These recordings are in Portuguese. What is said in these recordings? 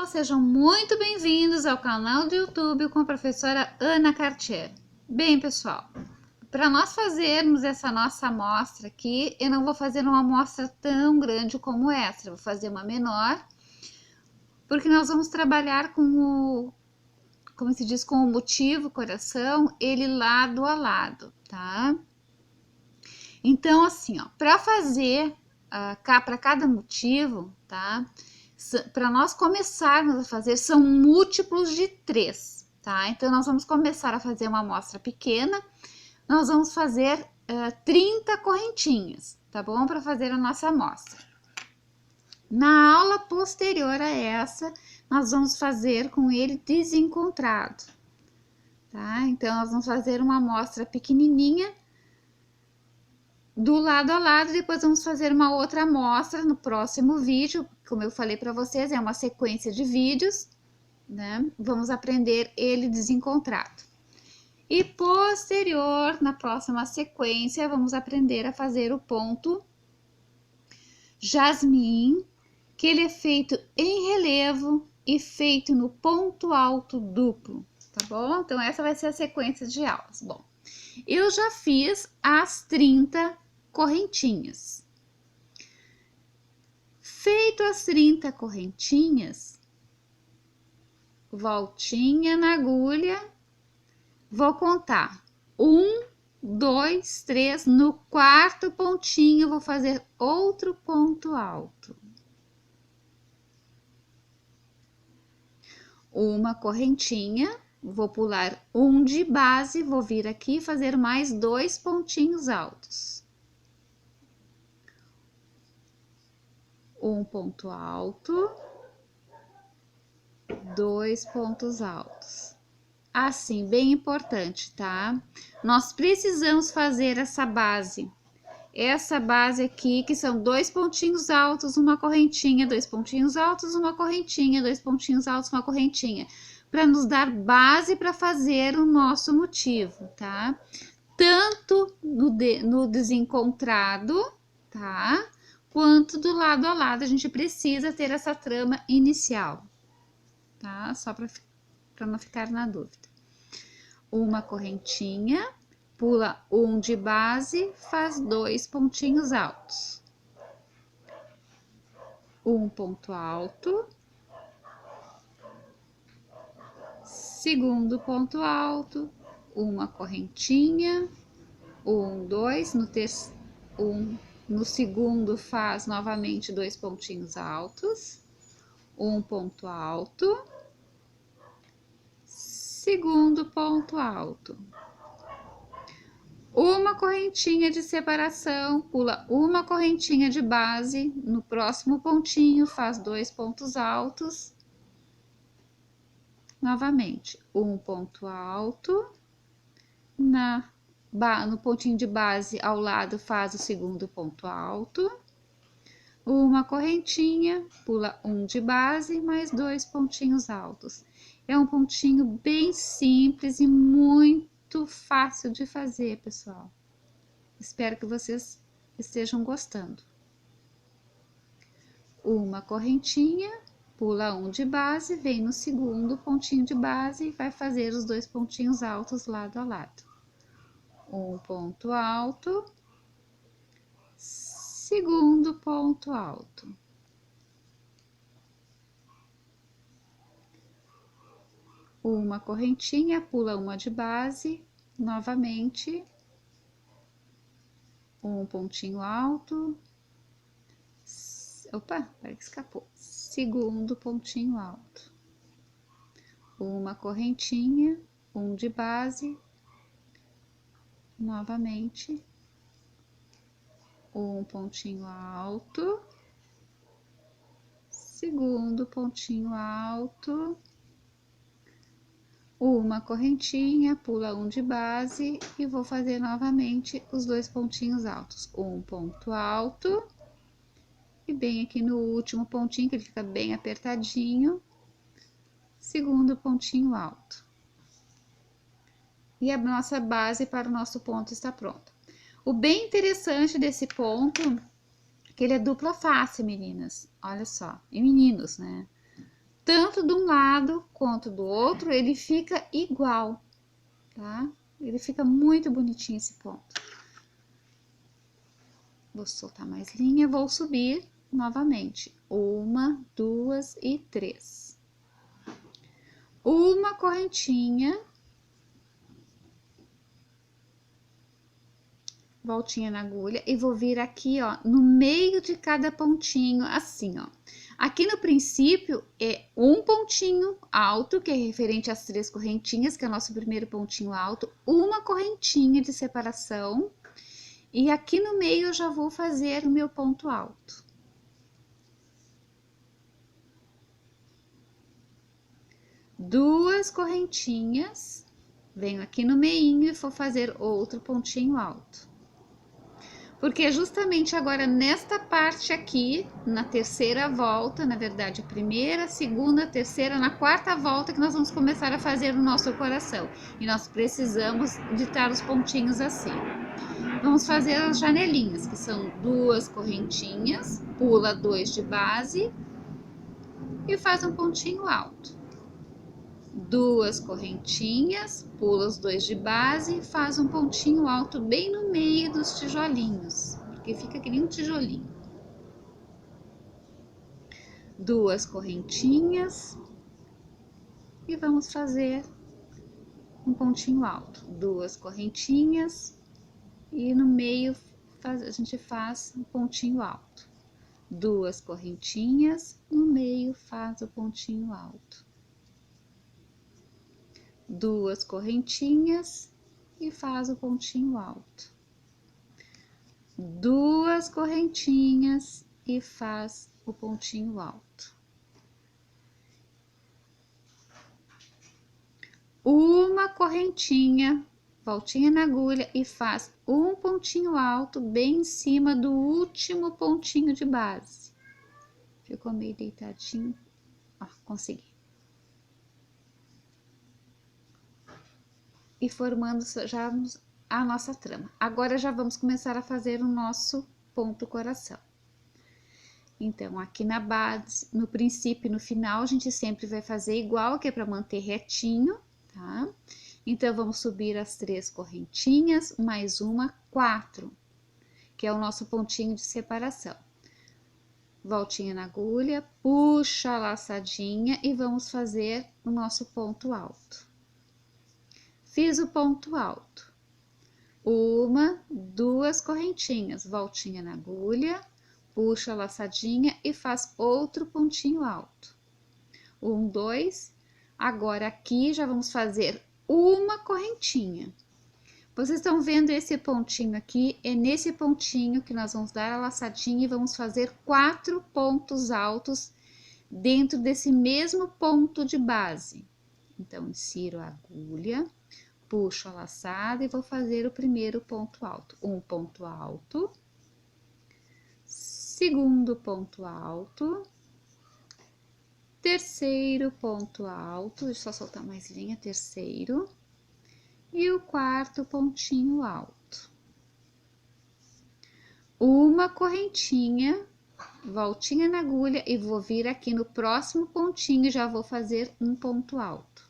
Sejam muito bem-vindos ao canal do YouTube com a professora Ana Cartier. Bem, pessoal, para nós fazermos essa nossa amostra aqui, eu não vou fazer uma amostra tão grande como essa, eu vou fazer uma menor, porque nós vamos trabalhar com como se diz, com o motivo, coração, ele lado a lado, tá? Então, assim, ó, para fazer para cada motivo, tá? Para nós começarmos a fazer, são múltiplos de 3, tá? Então, nós vamos começar a fazer uma amostra pequena, nós vamos fazer 30 correntinhas, tá bom? Para fazer a nossa amostra. Na aula posterior a essa, nós vamos fazer com ele desencontrado, tá? Então, nós vamos fazer uma amostra pequenininha, do lado a lado, depois vamos fazer uma outra amostra no próximo vídeo, como eu falei para vocês, é uma sequência de vídeos, né? Vamos aprender ele desencontrado. E posterior, na próxima sequência, vamos aprender a fazer o ponto jasmim, que ele é feito em relevo e feito no ponto alto duplo, tá bom? Então, essa vai ser a sequência de aulas. Bom, eu já fiz as 30 correntinhas. Feito as 30 correntinhas, voltinha na agulha, vou contar 1, 2, 3, no quarto pontinho vou fazer outro ponto alto. Uma correntinha, vou pular um de base, vou vir aqui fazer mais 2 pontinhos altos. Um ponto alto, 2 pontos altos. Assim, bem importante, tá? Nós precisamos fazer essa base aqui, que são 2 pontinhos altos, uma correntinha, 2 pontinhos altos, uma correntinha, 2 pontinhos altos, uma correntinha, para nos dar base para fazer o nosso motivo, tá? Tanto no desencontrado, tá? Quanto do lado a lado, a gente precisa ter essa trama inicial, tá? Só para não ficar na dúvida. Uma correntinha, pula um de base, faz 2 pontinhos altos. Um ponto alto. Segundo ponto alto, uma correntinha, 1, 2, no segundo faz novamente 2 pontinhos altos, um ponto alto, segundo ponto alto, uma correntinha de separação, pula uma correntinha de base, no próximo pontinho faz 2 pontos altos, novamente, um ponto alto, no pontinho de base ao lado faz o segundo ponto alto, uma correntinha, pula um de base, mais 2 pontinhos altos. É um pontinho bem simples e muito fácil de fazer, pessoal. Espero que vocês estejam gostando. Uma correntinha, pula um de base, vem no segundo pontinho de base e vai fazer os 2 pontinhos altos lado a lado. Um ponto alto, segundo ponto alto. Uma correntinha, pula uma de base, novamente, um pontinho alto, opa, peraí que escapou, segundo pontinho alto. Uma correntinha, um de base, novamente, um pontinho alto, segundo pontinho alto, uma correntinha, pula um de base e vou fazer novamente os 2 pontinhos altos, um ponto alto e bem aqui no último pontinho, que ele fica bem apertadinho, segundo pontinho alto. E a nossa base para o nosso ponto está pronta. O bem interessante desse ponto é que ele é dupla face, meninas. Olha só, e meninos, né? tanto de um lado quanto do outro, ele fica igual, tá? Ele fica muito bonitinho esse ponto. Vou soltar mais linha, vou subir novamente. 1, 2 e 3. Uma correntinha, voltinha na agulha, e vou vir aqui, ó, no meio de cada pontinho, assim, ó. Aqui no princípio é um pontinho alto, que é referente às 3 correntinhas, que é o nosso primeiro pontinho alto, uma correntinha de separação, e aqui no meio eu já vou fazer o meu ponto alto. Duas correntinhas, venho aqui no meinho e vou fazer outro pontinho alto. Porque justamente agora nesta parte aqui, na terceira volta, na verdade a primeira, segunda, terceira, na quarta volta que nós vamos começar a fazer o nosso coração. E nós precisamos ditar os pontinhos assim. Vamos fazer as janelinhas, que são 2 correntinhas, pula 2 de base e faz um pontinho alto. 2 correntinhas, pula os 2 de base e faz um pontinho alto bem no meio dos tijolinhos, porque fica que nem um tijolinho. 2 correntinhas e vamos fazer um pontinho alto. 2 correntinhas e no meio a gente faz um pontinho alto. 2 correntinhas, no meio faz o pontinho alto. 2 correntinhas e faz o pontinho alto. 2 correntinhas e faz o pontinho alto. Uma correntinha, voltinha na agulha e faz um pontinho alto bem em cima do último pontinho de base. Ficou meio deitadinho, ó, consegui. E formando já a nossa trama. Agora já vamos começar a fazer o nosso ponto coração. Então, aqui na base, no princípio e no final, a gente sempre vai fazer igual, que é para manter retinho, tá? Então, vamos subir as 3 correntinhas, mais uma, 4, que é o nosso pontinho de separação. Voltinha na agulha, puxa a laçadinha e vamos fazer o nosso ponto alto. Fiz o ponto alto. 1, 2 correntinhas, voltinha na agulha, puxa a laçadinha e faz outro pontinho alto. 1, 2. Agora aqui já vamos fazer uma correntinha. Vocês estão vendo esse pontinho aqui? É nesse pontinho que nós vamos dar a laçadinha e vamos fazer 4 pontos altos dentro desse mesmo ponto de base. Então, insiro a agulha, puxo a laçada e vou fazer o primeiro ponto alto. Um ponto alto, segundo ponto alto, terceiro ponto alto, deixa eu só soltar mais linha, terceiro, e o quarto pontinho alto. Uma correntinha, voltinha na agulha e vou vir aqui no próximo pontinho e já vou fazer um ponto alto.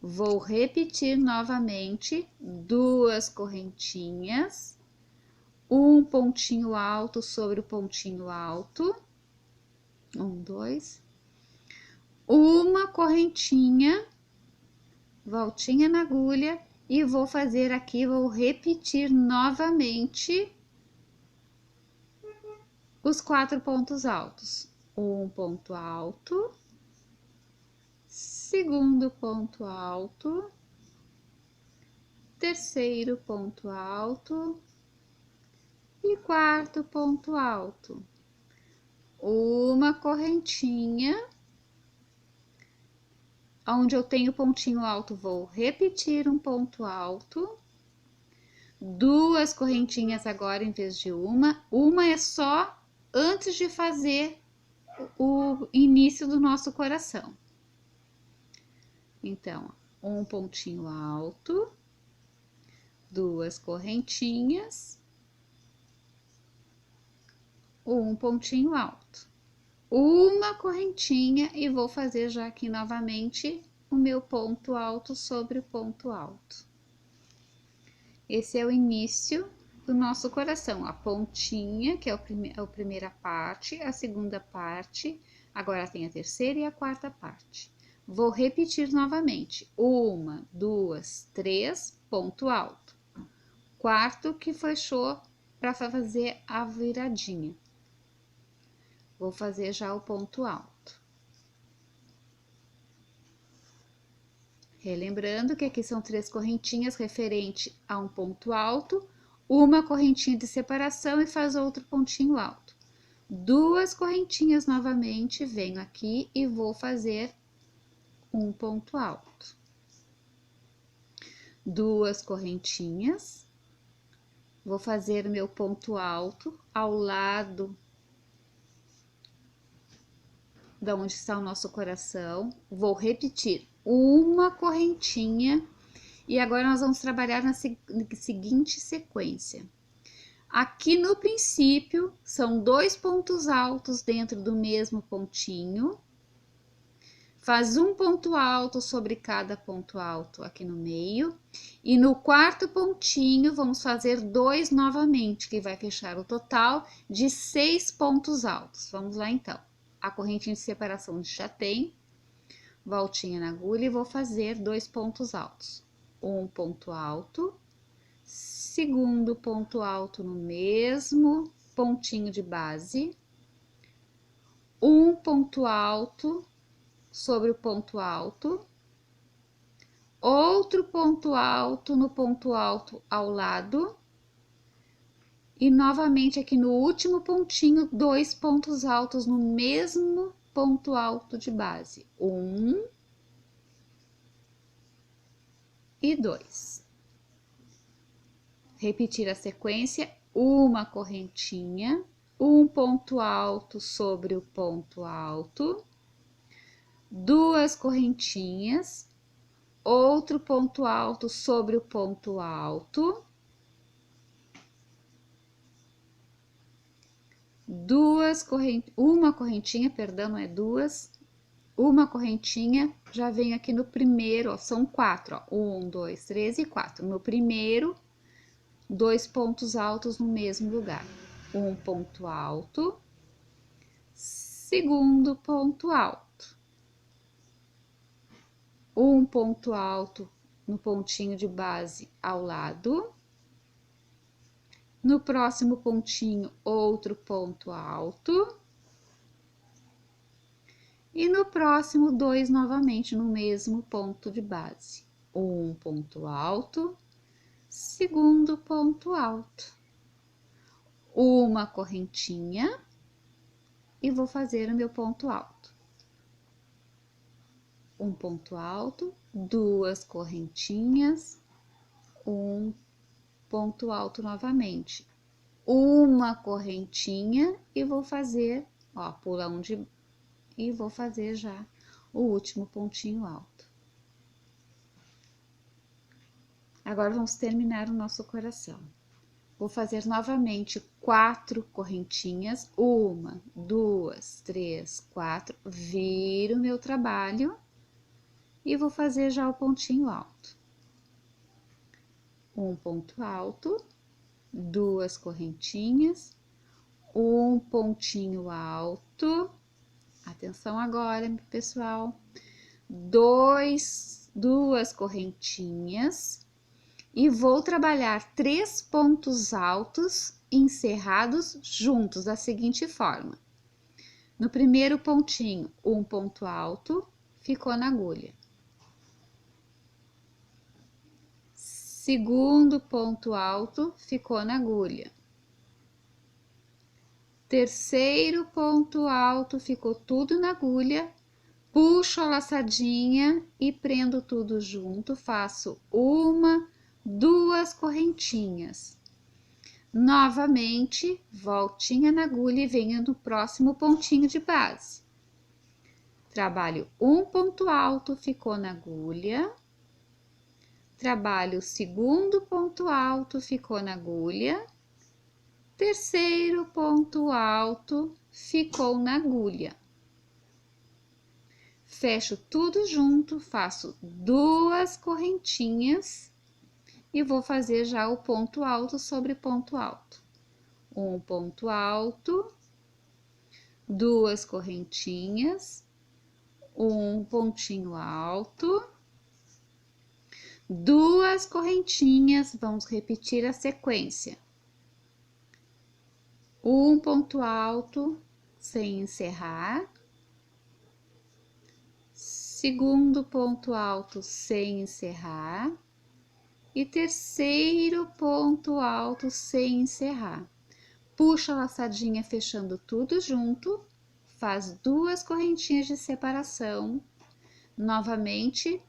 Vou repetir novamente 2 correntinhas, um pontinho alto sobre o pontinho alto, 1, 2, uma correntinha, voltinha na agulha e vou fazer aqui, vou repetir novamente os 4 pontos altos. Um ponto alto, segundo ponto alto, terceiro ponto alto e quarto ponto alto. Uma correntinha, onde eu tenho pontinho alto, vou repetir um ponto alto, 2 correntinhas agora em vez de uma é só antes de fazer o início do nosso coração. Então, um pontinho alto, 2 correntinhas, um pontinho alto. uma correntinha e vou fazer já aqui novamente o meu ponto alto sobre o ponto alto. Esse é o início do nosso coração, a pontinha, que é a primeira parte, a segunda parte, agora tem a terceira e a quarta parte. Vou repetir novamente, 1, 2, 3, ponto alto. Quarto que fechou para fazer a viradinha. Vou fazer já o ponto alto. Relembrando que aqui são 3 correntinhas referente a um ponto alto, uma correntinha de separação e faz outro pontinho alto. 2 correntinhas novamente, venho aqui e vou fazer um ponto alto. 2 correntinhas, vou fazer meu ponto alto ao lado da onde está o nosso coração, vou repetir uma correntinha e agora nós vamos trabalhar na seguinte sequência. Aqui no princípio são 2 pontos altos dentro do mesmo pontinho, faz um ponto alto sobre cada ponto alto aqui no meio e no quarto pontinho vamos fazer 2 novamente, que vai fechar o total de 6 pontos altos. Vamos lá então. A correntinha de separação já tem, voltinha na agulha e vou fazer 2 pontos altos. Um ponto alto, segundo ponto alto no mesmo pontinho de base, um ponto alto sobre o ponto alto, outro ponto alto no ponto alto ao lado, e novamente aqui no último pontinho, 2 pontos altos no mesmo ponto alto de base. 1 e 2. Repetir a sequência, uma correntinha, um ponto alto sobre o ponto alto, 2 correntinhas, outro ponto alto sobre o ponto alto, 2 correntinhas, uma correntinha, perdão, não é 2, uma correntinha, já venho aqui no primeiro, ó, são 4, ó, 1, 2, 3 e 4. No primeiro, 2 pontos altos no mesmo lugar, um ponto alto, segundo ponto alto, um ponto alto no pontinho de base ao lado, no próximo pontinho, outro ponto alto, e no próximo, 2 novamente no mesmo ponto de base. Um ponto alto, segundo ponto alto, uma correntinha e vou fazer o meu ponto alto. Um ponto alto, 2 correntinhas, um ponto alto novamente, uma correntinha e vou fazer, ó, pula um de e vou fazer já o último pontinho alto. Agora vamos terminar o nosso coração. Vou fazer novamente 4 correntinhas, 1, 2, 3, 4, viro o meu trabalho e vou fazer já o pontinho alto. Um ponto alto, 2 correntinhas, um pontinho alto. Atenção agora, pessoal. 2 correntinhas e vou trabalhar 3 pontos altos encerrados juntos da seguinte forma. No primeiro pontinho, um ponto alto, ficou na agulha. Segundo ponto alto, ficou na agulha. Terceiro ponto alto, ficou tudo na agulha. Puxo a laçadinha e prendo tudo junto, faço 1, 2 correntinhas. Novamente, voltinha na agulha e venho no próximo pontinho de base. Trabalho um ponto alto, ficou na agulha. Trabalho o segundo ponto alto, ficou na agulha. Terceiro ponto alto, ficou na agulha. fecho tudo junto, faço 2 correntinhas e vou fazer já o ponto alto sobre ponto alto. Um ponto alto, 2 correntinhas, um pontinho alto, 2 correntinhas, vamos repetir a sequência. Um ponto alto sem encerrar, segundo ponto alto sem encerrar e terceiro ponto alto sem encerrar. Puxa a laçadinha fechando tudo junto, faz 2 correntinhas de separação, novamente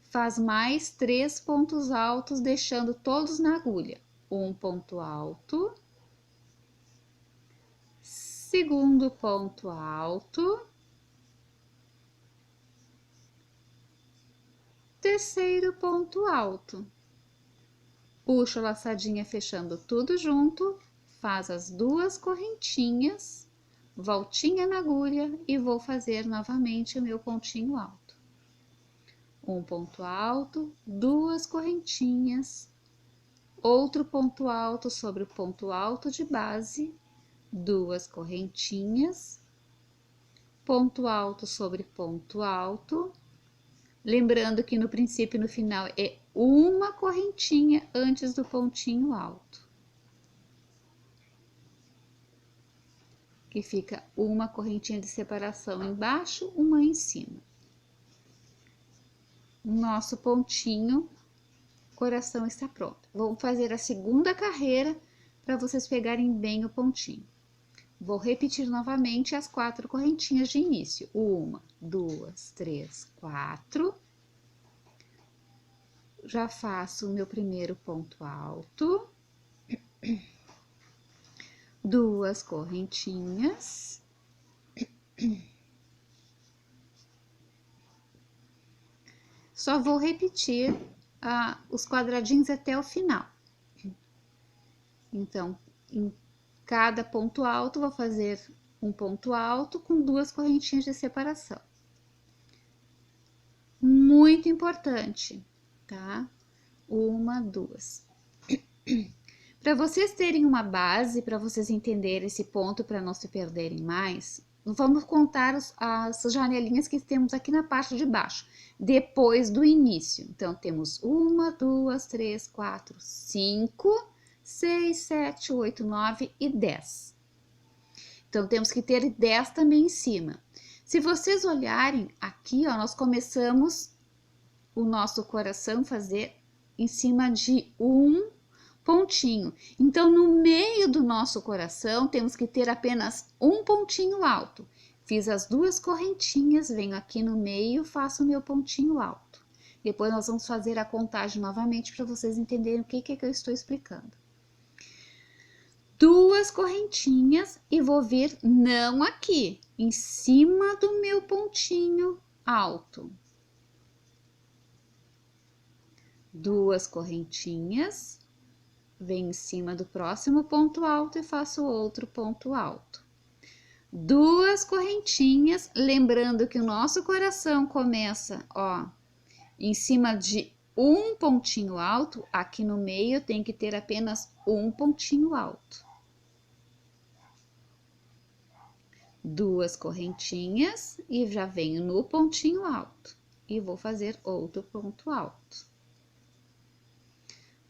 faz mais 3 pontos altos, deixando todos na agulha. Um ponto alto, segundo ponto alto, terceiro ponto alto. Puxa a laçadinha fechando tudo junto, faz as 2 correntinhas, voltinha na agulha e vou fazer novamente o meu pontinho alto. Um ponto alto, 2 correntinhas, outro ponto alto sobre o ponto alto de base, 2 correntinhas, ponto alto sobre ponto alto. Lembrando que no princípio e no final é uma correntinha antes do pontinho alto. Que fica uma correntinha de separação embaixo, uma em cima. Nosso pontinho, coração está pronto. Vamos fazer a segunda carreira para vocês pegarem bem o pontinho. Vou repetir novamente as 4 correntinhas de início. 1, 2, 3, 4. Já faço o meu primeiro ponto alto. 2 correntinhas. Só vou repetir os quadradinhos até o final. Então, em cada ponto alto, vou fazer um ponto alto com 2 correntinhas de separação. Muito importante, tá? 1, 2. Para vocês terem uma base, para vocês entenderem esse ponto, para não se perderem mais, vamos contar as janelinhas que temos aqui na parte de baixo, depois do início. Então, temos 1, 2, 3, 4, 5, 6, 7, 8, 9 e 10. Então, temos que ter 10 também em cima. Se vocês olharem aqui, ó, nós começamos o nosso coração fazer em cima de um pontinho. Então, no meio do nosso coração, temos que ter apenas um pontinho alto. Fiz as 2 correntinhas, venho aqui no meio, faço o meu pontinho alto. Depois, nós vamos fazer a contagem novamente para vocês entenderem o que eu estou explicando. 2 correntinhas e vou vir não aqui, em cima do meu pontinho alto. 2 correntinhas. Venho em cima do próximo ponto alto e faço outro ponto alto. 2 correntinhas, lembrando que o nosso coração começa, ó, em cima de um pontinho alto, aqui no meio tem que ter apenas um pontinho alto. 2 correntinhas e já venho no pontinho alto e vou fazer outro ponto alto.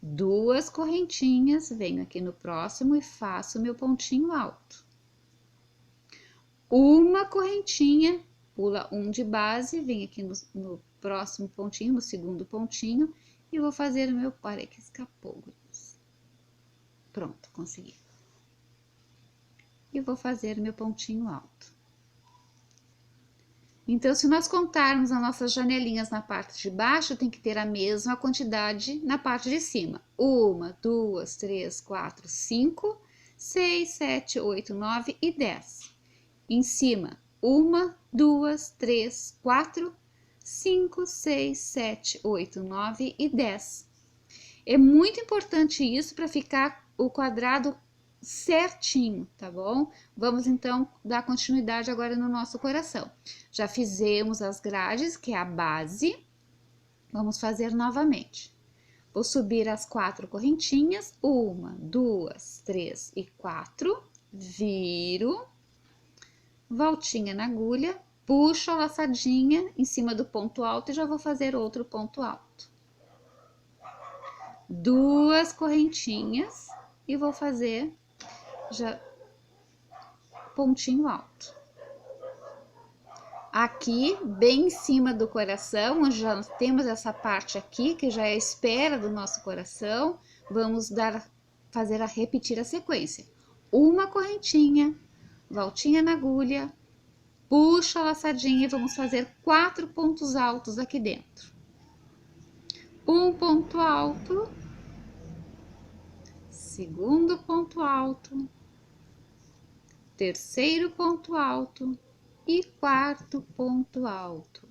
2 correntinhas, venho aqui no próximo e faço meu pontinho alto. Uma correntinha, pula um de base, venho aqui no próximo pontinho, no segundo pontinho, e vou fazer o meu... Olha que escapou. Pronto, consegui. E vou fazer o meu pontinho alto. Então, se nós contarmos as nossas janelinhas na parte de baixo, tem que ter a mesma quantidade na parte de cima. 1, 2, 3, 4, 5, 6, 7, 8, 9 e 10. Em cima, 1, 2, 3, 4, 5, 6, 7, 8, 9 e 10. É muito importante isso para ficar o quadrado certinho, tá bom? Vamos então dar continuidade agora no nosso coração. Já fizemos as grades, que é a base. Vamos fazer novamente. Vou subir as 4 correntinhas, 1, 2, 3 e 4, viro, voltinha na agulha, puxo a laçadinha em cima do ponto alto e já vou fazer outro ponto alto. 2 correntinhas e vou fazer já pontinho alto. Aqui, bem em cima do coração, já temos essa parte aqui, que já é a espera do nosso coração, vamos repetir a sequência. Uma correntinha, voltinha na agulha, puxa a laçadinha e vamos fazer 4 pontos altos aqui dentro. Um ponto alto, segundo ponto alto, terceiro ponto alto e quarto ponto alto.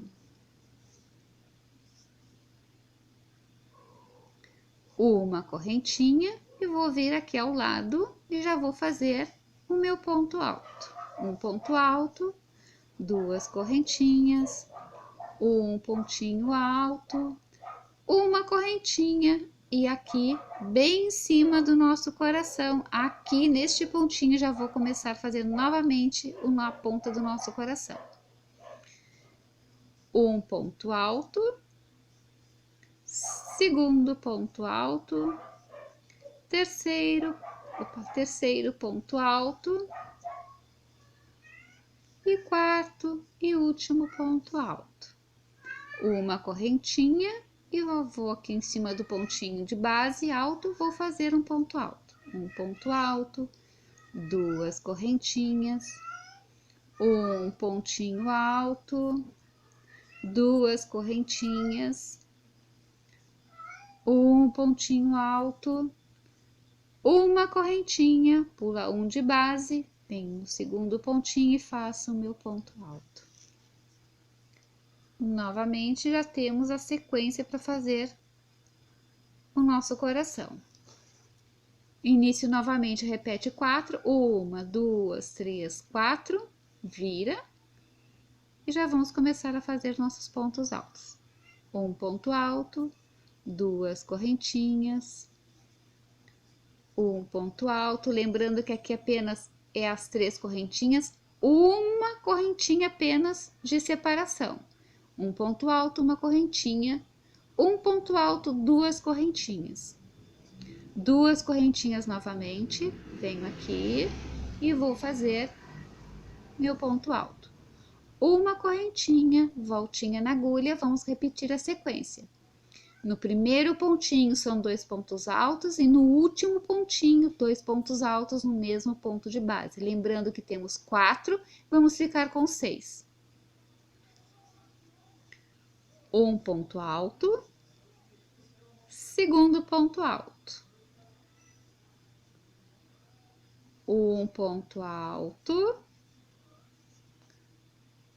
Uma correntinha e vou vir aqui ao lado e já vou fazer o meu ponto alto. Um ponto alto, 2 correntinhas, um pontinho alto, uma correntinha e aqui bem em cima do nosso coração, aqui neste pontinho já vou começar fazendo novamente na ponta do nosso coração. Um ponto alto, segundo ponto alto, terceiro ponto alto e quarto e último ponto alto. Uma correntinha e vou aqui em cima do pontinho de base alto, vou fazer um ponto alto. Um ponto alto, 2 correntinhas, um pontinho alto, 2 correntinhas, um pontinho alto, uma correntinha, pula um de base, venho no segundo pontinho e faço o meu ponto alto. Novamente, já temos a sequência para fazer o nosso coração. Início novamente, repete 4, 1, 2, 3, 4, vira. E já vamos começar a fazer nossos pontos altos. Um ponto alto, 2 correntinhas, um ponto alto. Lembrando que aqui apenas é as 3 correntinhas, uma correntinha apenas de separação. Um ponto alto, uma correntinha, um ponto alto, 2 correntinhas. 2 correntinhas novamente, venho aqui e vou fazer meu ponto alto. Uma correntinha, voltinha na agulha, vamos repetir a sequência. No primeiro pontinho são 2 pontos altos e no último pontinho 2 pontos altos no mesmo ponto de base. Lembrando que temos 4, vamos ficar com 6. Um ponto alto, segundo ponto alto, um ponto alto,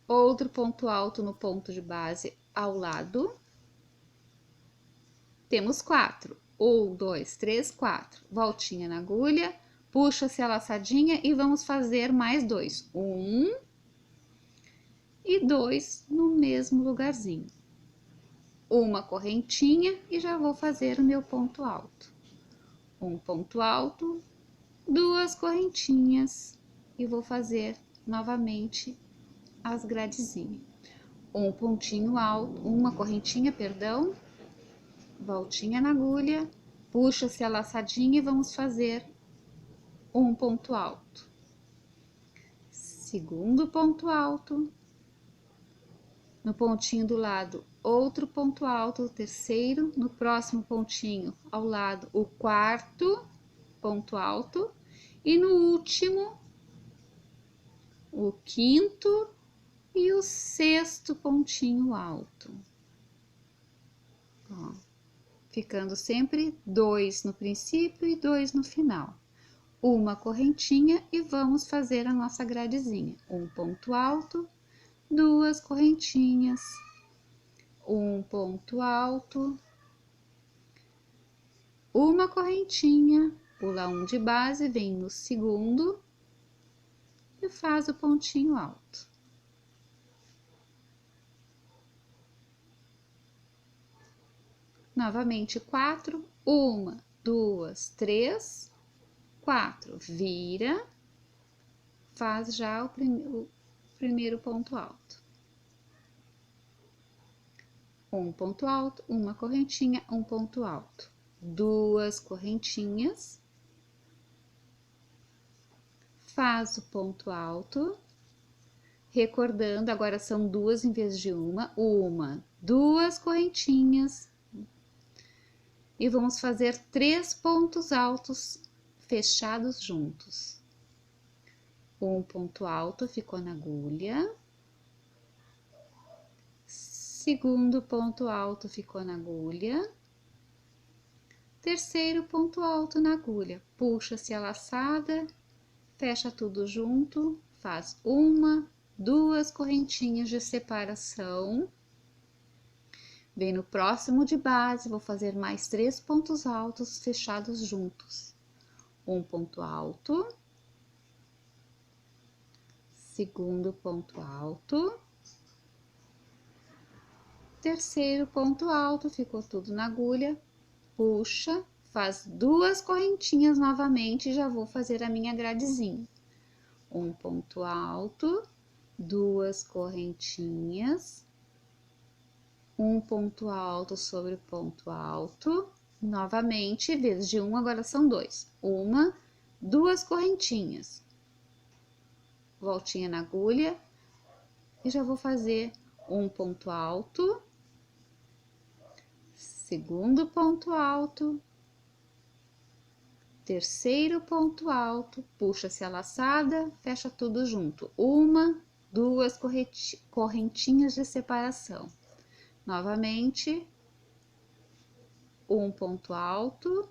outro ponto alto no ponto de base ao lado. Temos 4, 1, 2, 3, 4, voltinha na agulha, puxa-se a laçadinha e vamos fazer mais 2, 1 e 2 no mesmo lugarzinho. Uma correntinha e já vou fazer o meu ponto alto. Um ponto alto, 2 correntinhas e vou fazer novamente as gradezinhas. Um pontinho alto, uma correntinha, perdão, voltinha na agulha, puxa-se a laçadinha e vamos fazer um ponto alto. Segundo ponto alto, no pontinho do lado, outro ponto alto, o terceiro, no próximo pontinho ao lado, o quarto ponto alto, e no último, o quinto e o sexto pontinho alto. Ó, ficando sempre 2 no princípio e 2 no final. Uma correntinha e vamos fazer a nossa gradezinha. Um ponto alto, 2 correntinhas, um ponto alto, uma correntinha, pula um de base, vem no segundo e faz o pontinho alto. Novamente 4, 1, 2, 3, 4, vira, faz já o primeiro ponto alto. Um ponto alto, uma correntinha, um ponto alto, duas correntinhas, faz o ponto alto, recordando, agora são duas em vez de uma, duas correntinhas, e vamos fazer 3 pontos altos fechados juntos. Um ponto alto ficou na agulha, segundo ponto alto ficou na agulha, terceiro ponto alto na agulha, puxa-se a laçada, fecha tudo junto, faz uma, duas correntinhas de separação, vem no próximo de base, vou fazer mais 3 pontos altos fechados juntos, um ponto alto, segundo ponto alto, terceiro ponto alto, ficou tudo na agulha, puxa, faz duas correntinhas novamente e já vou fazer a minha gradezinha. Um ponto alto, duas correntinhas, um ponto alto sobre o ponto alto, novamente, em vez de um, agora são dois. Uma, duas correntinhas, voltinha na agulha e já vou fazer um ponto alto, segundo ponto alto, terceiro ponto alto, puxa-se a laçada, fecha tudo junto, uma, duas correntinhas de separação, novamente, um ponto alto,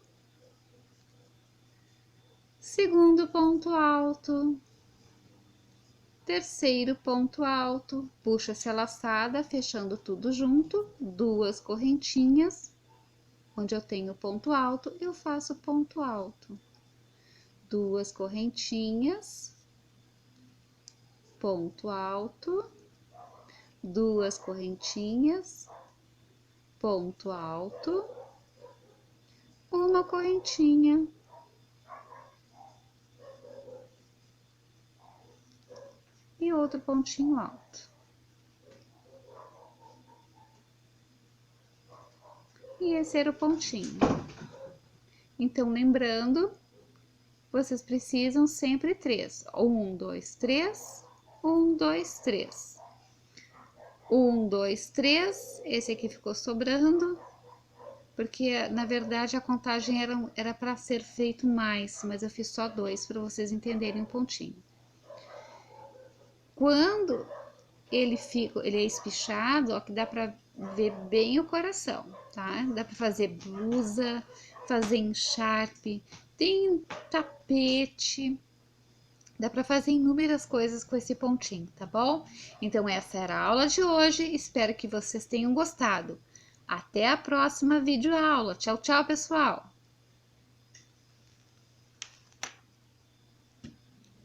segundo ponto alto, terceiro ponto alto, puxa-se a laçada, fechando tudo junto, duas correntinhas, onde eu tenho ponto alto, eu faço ponto alto, duas correntinhas, ponto alto, duas correntinhas, ponto alto, uma correntinha, e outro pontinho alto. E esse era o pontinho. Então, lembrando, vocês precisam sempre 3. 1, 2, 3, 1, 2, 3. 1, 2, 3, esse aqui ficou sobrando, porque na verdade a contagem era para ser feito mais, mas eu fiz só 2 para vocês entenderem o pontinho. Quando ele é espichado, ó, que dá para ver bem o coração, tá? Dá para fazer blusa, fazer encharpe, tem tapete, dá para fazer inúmeras coisas com esse pontinho, tá bom? Então essa era a aula de hoje, espero que vocês tenham gostado. Até a próxima videoaula. Tchau, tchau, pessoal!